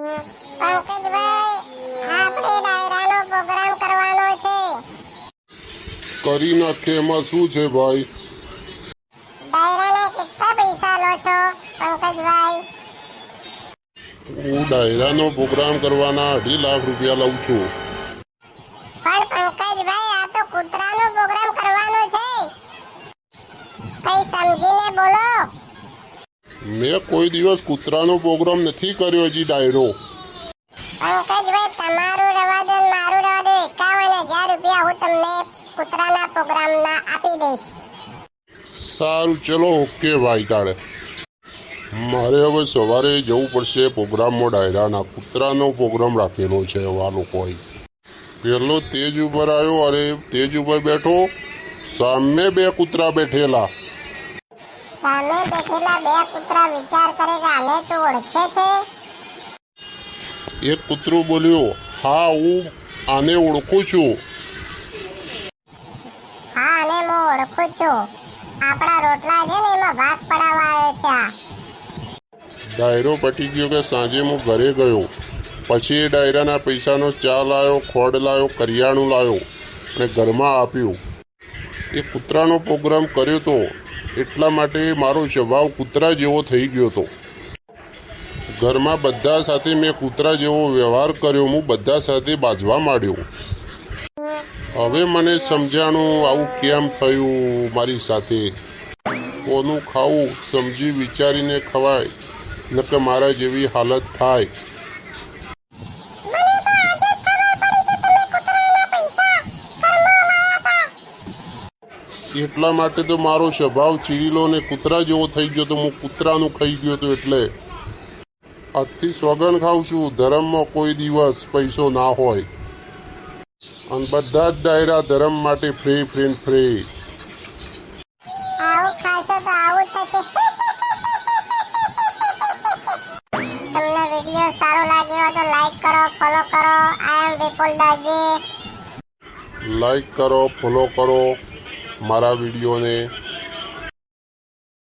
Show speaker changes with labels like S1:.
S1: પંકજભાઈ, આપણે ડાયરાનો પ્રોગ્રામ કરવાનો છે.
S2: કરી નાખે, એમાં શું છે ભાઈ?
S1: ડાયરાના કેટલા પૈસા લો છો પંકજભાઈ?
S2: હું ડાયરાનો પ્રોગ્રામ કરવાના 2.5 લાખ રૂપિયા લઉં છું.
S1: પણ પંકજભાઈ, આ તો કૂતરાનો પ્રોગ્રામ કરવાનો છે. કઈ સમજીને બોલો.
S2: મેં કોઈ દિવસ કૂતરાનો પ્રોગ્રામ નથી કર્યો હજી ડાયરો.
S1: પંકજભાઈ, તમારું રવા દો, મારું રવા દો. 51,000 રૂપિયા હું તમને કૂતરાના પ્રોગ્રામના આપી દઈશ.
S2: સારું, ચલો ઓકે ભાઈ. તારે મારે હવે સવારે જવું પડશે પ્રોગ્રામમાં. ડાયરાના કૂતરાનો પ્રોગ્રામ રાખેલો છે. આ લોકોએ પેલો તેજ ઉપર આવ્યો. અરે તેજ ઉપર બેઠો, સામે 2 કૂતરા બેઠેલા.
S1: સામે બેઠેલા 2 કૂતરા વિચાર કરે કે આને તો ઓળખે છે.
S2: એક કૂતરું બોલ્યો, હા હું આને ઓળખું છું.
S1: હા, અને હું ઓળખું છું. આપણા રોટલા છે ને એમાં ભાગ પડાવવા આવ્યો છે આ.
S2: ડાયરો પટી ગયો કે સાંજે હું ઘરે ગયો. પછી એ ડાયરાના પૈસાનો ચા લાવ્યો, ખોડ લાવ્યો, કરિયાણું લાવ્યો અને ઘરમાં આપ્યું. એ કૂતરાનો પ્રોગ્રામ કર્યો તો એટલા માટે મારો સ્વભાવ કૂતરા જેવો થઈ ગયો હતો. ઘરમાં બધા સાથે મેં કૂતરા જેવો વ્યવહાર કર્યો. હું બધા સાથે બાજવા માંડ્યો. હવે મને સમજાણું આવું કેમ થયું મારી સાથે. કોનું ખાવું સમજી વિચારીને ખવાય, ન કે મારા જેવી હાલત થાય. એટલા માટે તો મારો સ્વભાવ ચીડીલો ને કૂતરા જેવો થઈ ગયો તો હું કૂતરાનું ખાઈ ગયો હતો. એટલે આજથી સોગન ખાઉં છું, ધર્મમાં કોઈ દિવસ પૈસો ના હોય. અને બધા જ ડાયરા ધર્મ માટે ફ્રી ફ્રી ફ્રી.
S1: આવું ખાશો તો આવું થશે. તમને વિડીયો સારો લાગ્યો તો લાઈક કરો, ફોલો કરો. આઈ એમ વિપુલ દાસજી.
S2: લાઈક કરો, ફોલો કરો મારા વિડીયોને.